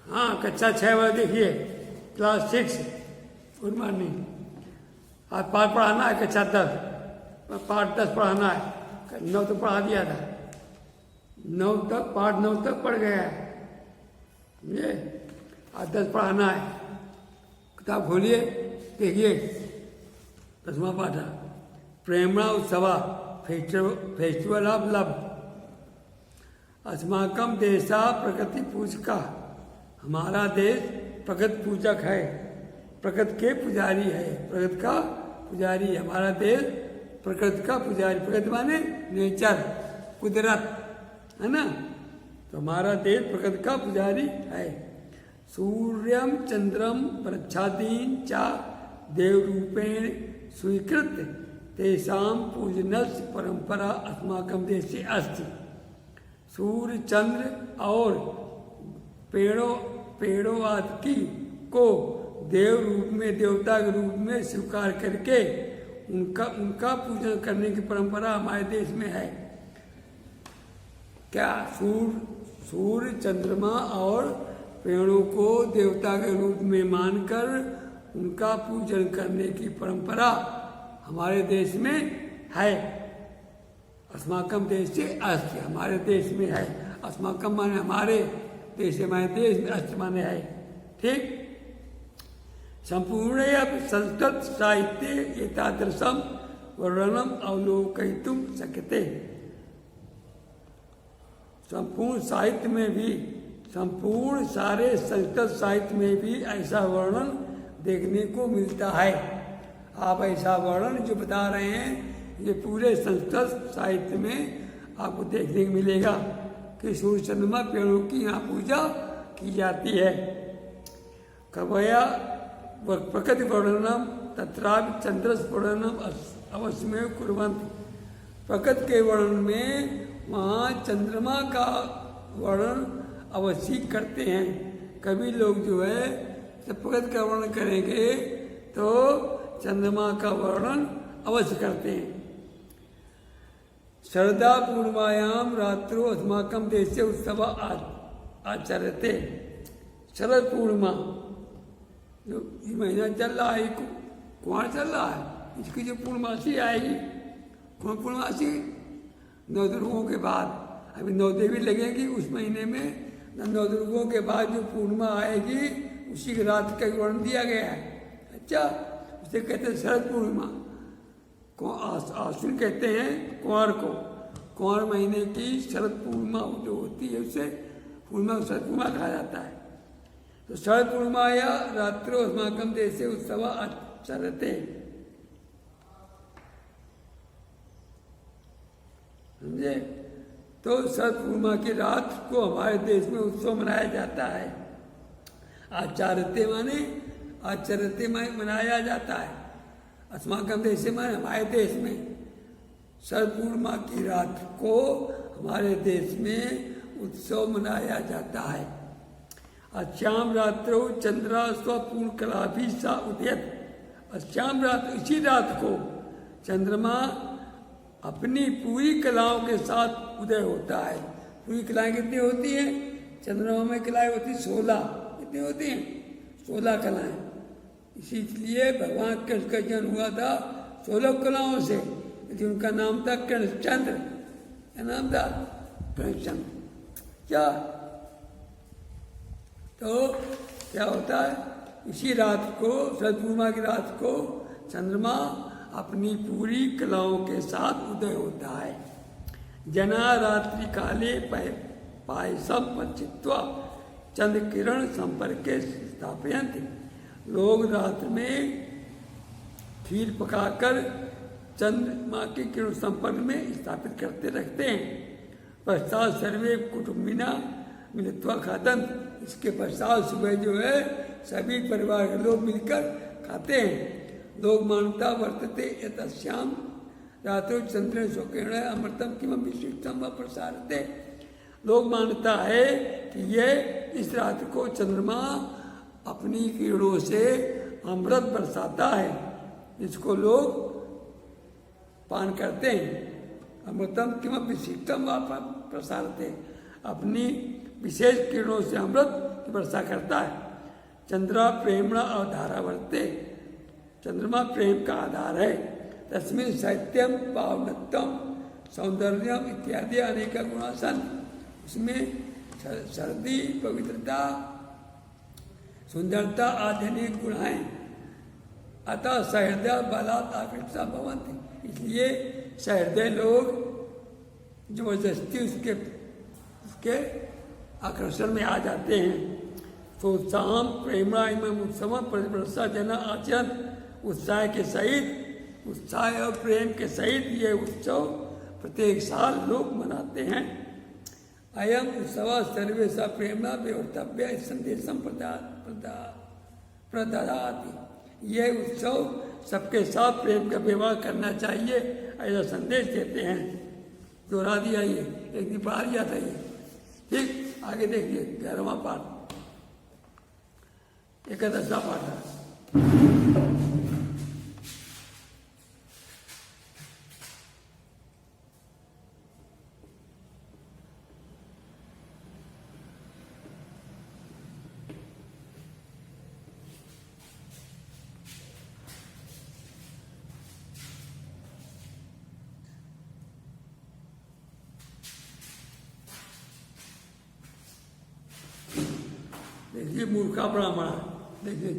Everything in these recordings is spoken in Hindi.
हाँ, कक्षा 6 वाले देखिए, क्लास 6, गुड मॉर्निंग। आज पाठ पढ़ाना है, कक्षा 10, पाठ 10 पढ़ाना है। 9 तो पढ़ा दिया था, 9 तक, पाठ 9 तक पढ़ गया है ये। आज 10 पढ़ाना है। किताब खोलिए, देखिए 10वां पाठ है, प्रेमणा उत्सवा, फेस्टिवल ऑफ लव। अस्माकम देशा प्रकृति पूजका, हमारा देश प्रकृति पूजक है, प्रकृति के पुजारी है, प्रकृति का पुजारी है हमारा देश, प्रकृति का पुजारी। प्रकृति माने नेचर, कुदरत, है ना। तो हमारा देश प्रकृति का पुजारी है। सूर्यम चंद्रम वृक्षादीन चा देव रूपेण स्वीकृत तेषाम पूजनस्य परंपरा अस्माकम देशे अस्ति। सूर्य, चंद्र और पेड़ों आदि को देव रूप में, देवता के रूप में स्वीकार करके उनका पूजन करने की परंपरा हमारे देश में है। क्या? सूर्य, चंद्रमा और पेड़ों को देवता के रूप में मानकर उनका पूजन करने की परंपरा हमारे देश में है। अस्माकम देश से अस्ति, हमारे देश में है। अस्माकम माने हमारे देश, हमारे देश में, अस्ति माने है। ठीक। संपूर्ण संस्कृत साहित्य एतादृशम वर्णनम अवलोकयितुम शक्यते। संपूर्ण साहित्य में भी, संपूर्ण सारे संस्कृत साहित्य में भी ऐसा वर्णन देखने को मिलता है। आप ऐसा वर्णन जो बता रहे हैं, ये पूरे संस्कृत साहित्य में आपको देखने को मिलेगा कि सूर्य चंद्रमा पेड़ों की यहाँ पूजा की जाती है। कवया प्रकृति वर्णनम तत्रापि चंद्र वर्णनम अवश्यमेव कुर्वन्ति। प्रकृति के वर्णन में वहाँ चंद्रमा का वर्णन अवश्य करते हैं। कभी लोग जो है जब प्रकृति का वर्णन करेंगे तो चंद्रमा का वर्णन अवश्य करते हैं। शरदा पूर्णिमायाम रात्रो अस्माकम देशे उत्सव आचरते। शरद पूर्णिमा जो ये महीना चल रहा है, कुआं चल रहा है, इसकी जो पूर्णमासी आएगी, कौन पूर्णमासी? 9 ध्रुवों के बाद, अभी 9 देवी लगेगी उस महीने में। 9 ध्रुवों के बाद जो पूर्णिमा आएगी उसी की रात का वर्णन दिया गया है। अच्छा, उसे कहते हैं शरद पूर्णिमा। आश्विन कहते हैं कुंवर को, कुंवर महीने की शरद पूर्णिमा जो होती है उसे पूर्णिमा, शरद पूर्णिमा कहा जाता है। तो शरद पूर्णिमा या रात्रो अस्माकम देशे उत्सव आचरते। समझे? तो शरद पूर्णिमा की रात को हमारे देश में उत्सव मनाया जाता है। आचरते माने, आचरते मनाया जाता है। अस्माकम देश माने हमारे देश में शरद पूर्णिमा की रात को हमारे देश में उत्सव मनाया जाता है। अश्याम रात्रो चंद्रा स्वपूर्ण कला भी सा उदयत। अश्याम रात, इसी रात को चंद्रमा अपनी पूरी कलाओं के साथ उदय होता है। पूरी कलाएं कितनी होती हैं? चंद्रमा में कलाएं होती 16। कितनी होती हैं? 16 कलाएं। इसीलिए भगवान कृष्ण का जन्म हुआ था 16 कलाओं से, जिनका नाम था कृष्णचंद्र। क्या नाम था? कृष्णचंद्र। क्या? तो क्या होता है? इसी रात को, शरद पूर्णिमा की रात को चंद्रमा अपनी पूरी कलाओं के साथ उदय होता है। जना रात्रि काले पायसम पचित्वा चंद्र किरण संपर्क स्थापयन्ति। लोग रात में खीर पकाकर चंद्रमा के किरण संपर्क में स्थापित करते रखते हैं। पश्चात सर्वे कुटुम्बिना मिलित्वा खादन। इसके पश्चात सुबह जो है सभी परिवार के लोग मिलकर खाते हैं। लोग मानता वर्तते यतश्याम रात्रो चंद्र स्वकिरण अमृतम किम विशिष्टम प्रसारते। लोग मानता है कि ये इस रात को चंद्रमा अपनी किरणों से अमृत बरसाता है, जिसको लोग पान करते हैं। अमृतम किम विशिष्टम प्रसारते। अपनी विशेष किरणों से अमृत की वर्षा करता है। चंद्रा प्रेमणा अवधारा वर्ते, चंद्रमा प्रेम का आधार है। तस्मिन् साहित्यम पावनत्वम सौंदर्यम इत्यादि अनेक गुणासन, उसमें सर्दी, पवित्रता, सुंदरता आदि अनेक गुण हैं। अतः सहृदय बलात् आकृष्टा भवन्ति, इसलिए सहृदय लोग जबरदस्ती उसके आकर्षण में आ जाते हैं। सोत्साहम प्रेमणा इमं उत्सव प्रतिवर्षा जना आचरण, उत्साह के सहित, उत्साह और प्रेम के सहित ये उत्सव प्रत्येक साल लोग मनाते हैं। अयम उत्सव सर्वेशा प्रेमणा विवर्तव्य संदेशम प्रददाति, ये उत्सव सबके साथ प्रेम का व्यवहार करना चाहिए, ऐसा संदेश देते हैं। दोहरा दिया ये, एक दिन बाहर ही आता ये। ठीक, आगे देखिए 11वां पाठ, 11वां पाठ है। देखिए मूर्खा ब्राह्मण, देखिए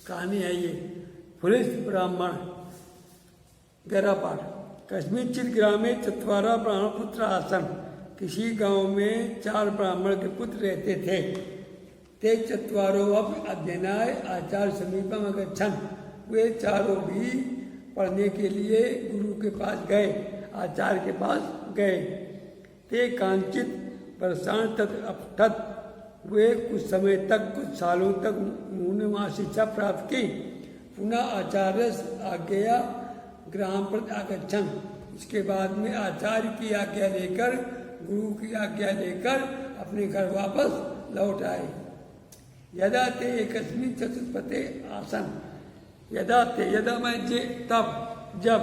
कहानी है ये। पुलिस ब्राह्मण, 11वां पाठ। कस्मिंचित् ग्रामे चत्वारः ब्राह्मण पुत्र आसन्, किसी गांव में 4 ब्राह्मण के पुत्र रहते थे। ते चत्वारो अब अध्ययनाय आचार्य समीपम अगच्छन्, वे चारों भी पढ़ने के लिए गुरु के पास गए, आचार्य के पास गए। ते कांचित वर्षाण तत् अपठत्, वे कुछ समय तक, कुछ सालों तक उन्होंने वहाँ शिक्षा प्राप्त की। पुनः आचार्य आज्ञा ग्राम पर आगच्छन्, इसके बाद में आचार्य की आज्ञा लेकर, गुरु की आज्ञा लेकर अपने घर वापस लौट आए। यदा ते एकस्मिन् चतुष्पथे आसन्, यदा ते, यदा मैं जे तब, जब,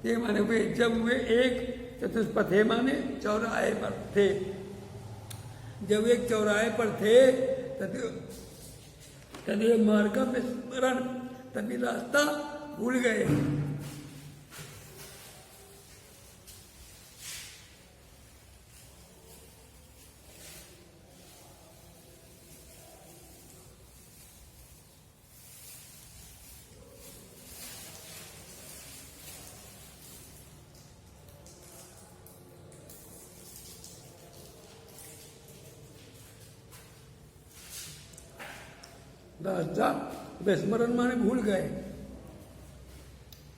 ते माने वे, जब वे एक चतुष्पथे माने चौराहे पर थे। जब एक चौराहे पर थे तदेव मार्ग में स्मरण, तभी रास्ता भूल गए। रास्ता विस्मरण माने भूल गए।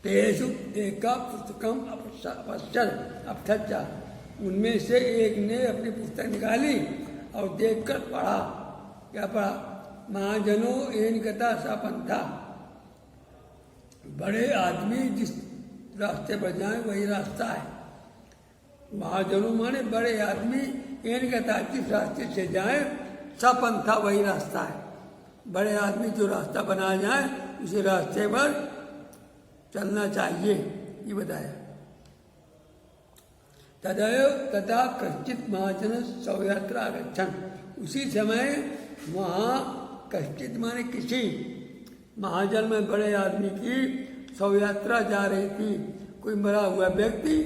तेषु एका पुस्तकम अपठच्चा, उनमें से एक ने अपनी पुस्तक निकाली और देखकर पढ़ा। क्या पढ़ा? महाजनों एन गता सा पंथा, बड़े आदमी जिस रास्ते पर जाए वही रास्ता है। महाजनों माने बड़े आदमी, एन गता जिस रास्ते से जाए, सा पंथा वही रास्ता है। बड़े आदमी जो रास्ता बना जाए उसी रास्ते पर चलना चाहिए, ये बताया। तथा कश्चित महाजन शवयात्रा गच्छन्, उसी समय वहाँ कश्चित माने किसी महाजन में बड़े आदमी की शवयात्रा जा रही थी। कोई मरा हुआ व्यक्ति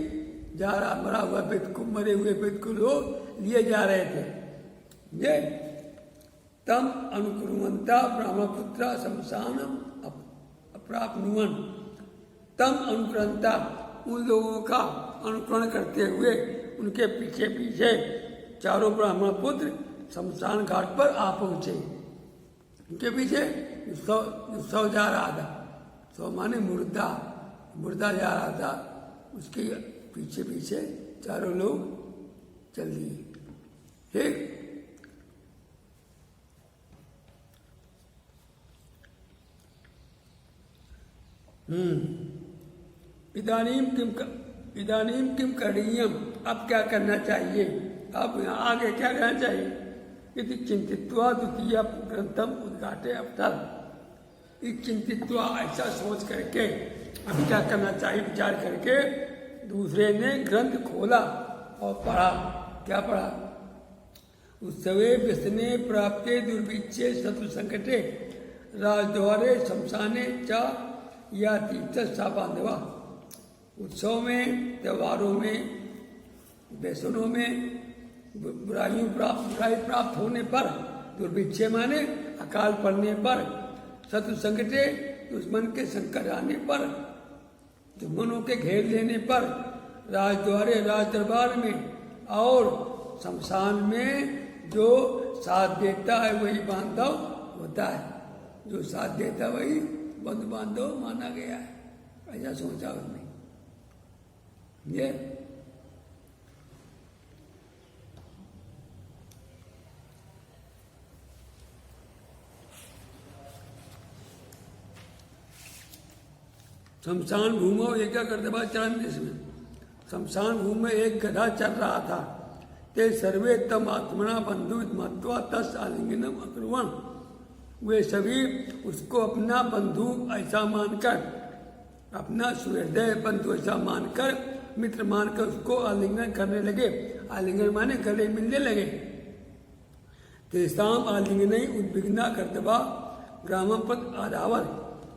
जा रहा, मरा हुआ व्यक्ति को, मरे हुए व्यक्ति को लोग लिए जा रहे थे। ये तम अनुकुर्वन्ता ब्रह्मपुत्र शमशानम अप्राप्नुवन्, तम अनुकरणता, उन लोगों का अनुकरण करते हुए उनके पीछे पीछे चारों ब्राह्मण पुत्र शमशान घाट पर आ पहुँचे। उनके पीछे शव जा रहा था, शव माने मुर्दा, मुर्दा जा रहा था, उसके पीछे पीछे चारों लोग चल दिए। ठीक, इदानीम किम करणीयम, अब क्या करना चाहिए, अब यहाँ आगे क्या करना चाहिए। यदि चिंतित्वा द्वितीय ग्रंथम उद्घाटे अवतल, इस चिंतित्वा ऐसा सोच करके अब क्या करना चाहिए विचार करके दूसरे ने ग्रंथ खोला और पढ़ा। क्या पढ़ा? उत्सवे व्यसने प्राप्ते दुर्भिक्षे शत्रु संकटे राजद्वारे शमशाने चा या तीर्थ सा बांधवा। उत्सव में, त्योहारों में, व्यसनों में, बुराई प्राप्त होने पर, दुर्भिक्षे माने अकाल पड़ने पर, शत्रु संकटे दुश्मन के संकट आने पर, दुश्मनों के घेर लेने पर, राजद्वारे राज दरबार में और शमशान में जो साथ देता है वही बांधव होता है। जो साथ देता वही बंधु बांधव माना गया है। ऐसा सोचा उसने। ये शमशान भूमो एक करते बाद चरण देश में शमशान भूमि में एक गधा चल रहा था। ते सर्वे तम आत्मना बंधु मत्वा तस् आलिंगनम अकुर्वन्। वे सभी उसको अपना बंधु ऐसा मानकर, अपना सुहृदय बंधु ऐसा मानकर, मित्र मानकर उसको आलिंगन करने लगे। आलिंगन माने गले मिलने लगे। तेसाम आलिंगन उद्विग्ना कर्तव्य ग्रामम पद आधावर।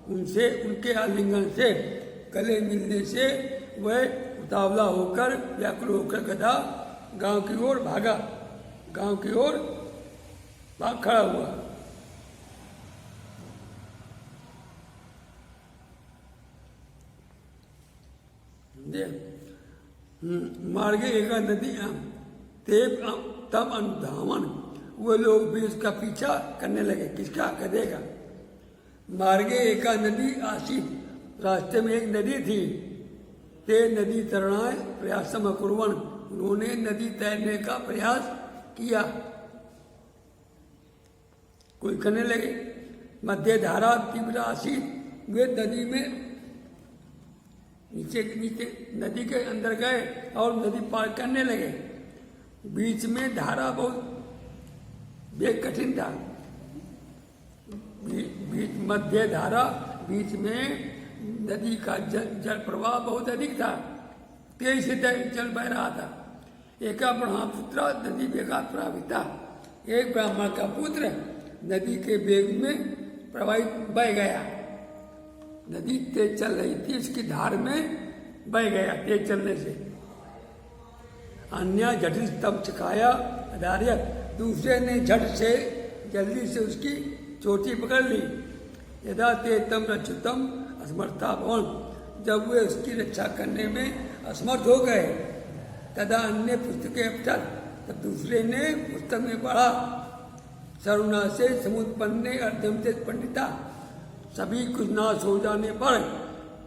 उनसे, उनके आलिंगन से, गले मिलने से वह उतावला होकर, व्याकुल होकर गधा गांव की ओर भागा। गांव की ओर भाग खड़ा हुआ। मार्गे एका नदी तम अनुधावन। वो लोग भी उसका पीछा करने लगे। किसका? गधे का। मार्गे एका नदी आसी। रास्ते में एक नदी थी। ते नदी तरणाय प्रयासम अकुर्वन्। उन्होंने नदी तैरने का प्रयास किया। कोई करने लगे। मध्य धारा तीव्र आसी। वे नदी में नीचे नदी के अंदर गए और नदी पार करने लगे। बीच में धारा बहुत बेहद कठिन था। बीच मध्य धारा, बीच में नदी का जल प्रवाह बहुत अधिक था। तेज से जल बह रहा था। एक ब्रह्मपुत्र नदी बेगा प्रभाविता। एक ब्राह्मण का पुत्र नदी के वेग में प्रवाहित बह गया। नदी तेज चल रही थी, इसकी धार में बह गया तेज चलने से। अन्य जटिल तब चकाया आधार्य। दूसरे ने झट से जल्दी से उसकी चोटी पकड़ ली। यदा ते तम रक्षुतम असमर्था भवन। जब वे उसकी रक्षा करने में असमर्थ हो गए, तदा अन्य पुस्तकें अपचर। तब दूसरे ने पुस्तक में पढ़ा, सरुणा से समुत्पन्ने अर्धम से पंडिता। सभी कुछ नाश हो जाने पर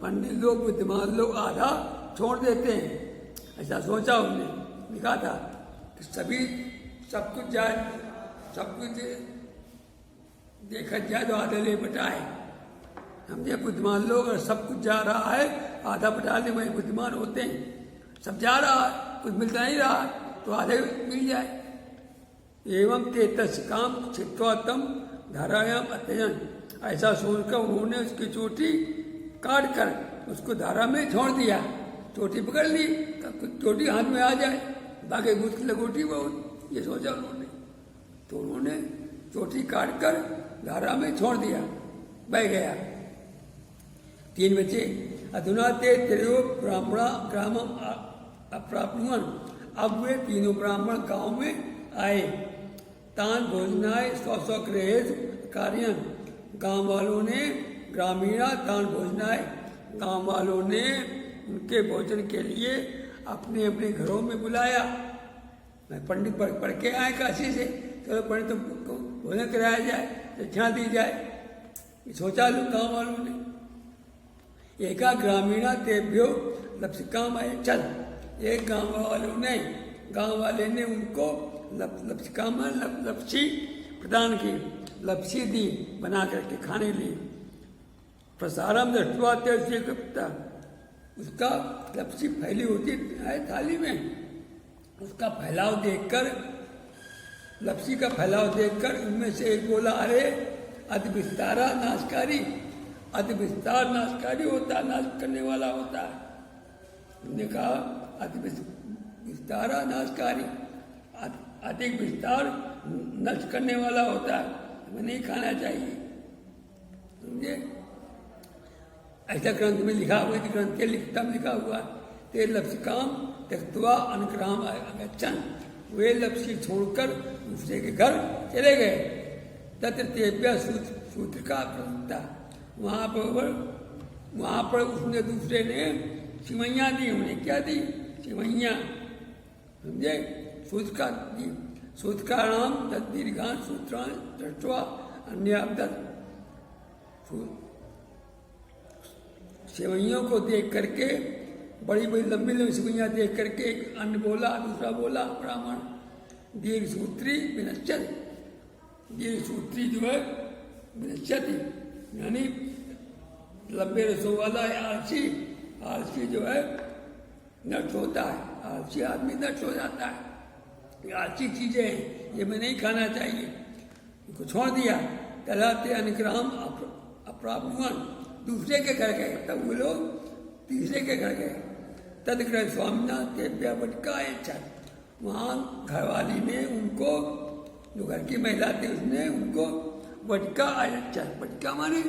पंडित लोग, बुद्धिमान लोग आधा छोड़ देते हैं। ऐसा सोचा उन्होंने, लिखा था कि सभी सब कुछ जाए, सब कुछ देखा जाए तो आधे ले बटाए। समझे? बुद्धिमान लोग और सब कुछ जा रहा है, आधा बटा ले, वही बुद्धिमान होते हैं। सब जा रहा है, कुछ मिलता नहीं रहा तो आधे मिल जाए। एवं ते तस् काम छित्वा तम धारायाम अत्ययन। ऐसा सोचकर उन्होंने उसकी चोटी काट कर उसको धारा में छोड़ दिया। चोटी पकड़ ली, चोटी हाथ में आ जाए, बाकी भूत की लगोटी बहुत, ये सोचा उन्होंने। तो उन्होंने चोटी काट कर धारा में छोड़ दिया, बह गया। 3 बचे। अधुना ते त्रयो ब्राह्मणा ग्रामम अप्राप्नुवन्। अब वे तीनों ब्राह्मण गांव में आए। तान भोजनाय स्व गृहेषु कार्यं। गांव वालों ने ग्रामीणा तान भोजनाय। गांव वालों ने उनके भोजन के लिए अपने अपने घरों में बुलाया। मैं पंडित पढ़ के आए काशी से, चलो पंडित को भोजन कराया जाए, दक्षिणा दी जाए, सोचा लो गांव वालों ने। एका ग्रामीणा तेभ्यो लप्सिकाम आए चल। एक गांव वाले ने उनको लप्सिकाम लपसी प्रदान की, लपसी दी, बना करके खाने लिए। प्रसारम दृष्टवा तेज कपता। उसका लपसी फैली होती है थाली में, उसका फैलाव देखकर, लपसी का फैलाव देखकर उनमें से एक बोला, अरे अति विस्तारा नाशकारी। अति विस्तार नाशकारी होता, नाश करने वाला होता है। उन्होंने कहा अति विस्तारा नाशकारी, अधिक विस्तार नष्ट करने वाला होता है, हमें नहीं खाना चाहिए, समझे। ऐसा ग्रंथ में लिखा हुआ है, ग्रंथ के लिखता में लिखा हुआ है, ते लप्सिकाम त्यक्त्वा अनुग्रहम अगच्छन्, वे लप्सी छोड़कर दूसरे के घर चले गए। तत्र तेभ्यः सूत्र का प्रवक्ता, वहाँ पर उसने दूसरे ने सिवैयाँ दी, उन्हें क्या दी? सिवैयाँ, समझे। सूत्र का दी, सूत्रकाणाम तद्दीर्घान सूत्रान दृष्ट्वा अन्याब्दत्, सेवैयों को देख करके, बड़ी बड़ी लंबी लंबी सेवैयाँ देख करके एक अन्य बोला, दूसरा बोला ब्राह्मण, दीर्घ सूत्री विनश्यति, दीर्घ सूत्री जो है विनश्यति, यानी लंबे रसों वाला है आलसी, आलसी जो है नष्ट होता है, आलसी आदमी नष्ट हो जाता है। ये आलसी चीजें हैं, ये मैं नहीं खाना चाहिए, इनको छोड़ दिया। तलाते अनुग्रहम अप्राप्नुवन, दूसरे के घर गए, तब वो लोग तीसरे के घर गए। तदग्रह स्वामिना तेभ्य वटका छत, वहाँ घरवाली ने उनको, जो घर की महिला थी उसने उनको वटका छत, वटका माने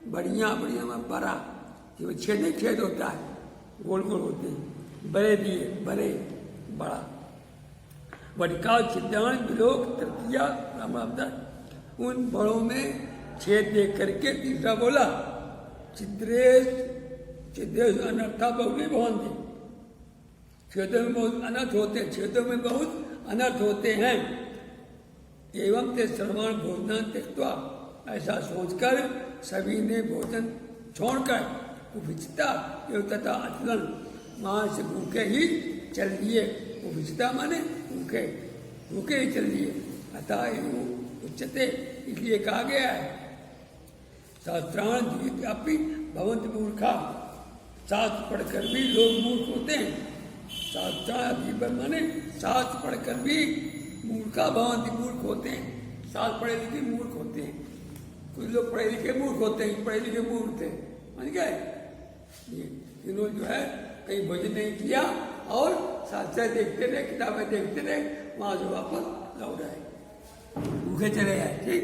बढ़िया बढ़िया में बड़ा, जो छेद होता है, गोल गोल होते हैं, बड़े दिए, बड़े बड़ा वटका छिद्रान विलोक तृतीया रामावतार, उन बड़ों में छेद देख करके तीसरा बोला छिद्रेश छिद्रेश अनर्था बहुली भवन्ति, छेदों में बहुत अनर्थ होते हैं, छेदों में बहुत अनर्थ होते हैं। एवं ते सर्वान भोजन त्यक्त्वा, ऐसा सोचकर सभी ने भोजन छोड़कर उभिचता तथा अचलन, वहाँ से भूखे ही चल दिए। उभिचता माने भूखे, भूखे ही चल दिए। अतः उच्चते, इसलिए कहा गया है शास्त्राण अपनी भवंत मूर्खा, शास्त्र पढ़कर भी लोग मूर्ख होते हैं। शास्त्राण माने शास्त्र पढ़कर भी मूर्खा भवंत, मूर्ख होते हैं। शास्त्र पढ़े लिखे मूर्ख होते हैं, कुछ लोग पढ़े लिखे मूर्ख होते हैं, पढ़े लिखे मूर्ख थे, समझ गए। इन्होंने जो है कहीं भोजन नहीं किया और शास्त्र देखते रहे, किताबें देखते रहे, वहां से वापस लौट आए, भूखे चले आए। ठीक।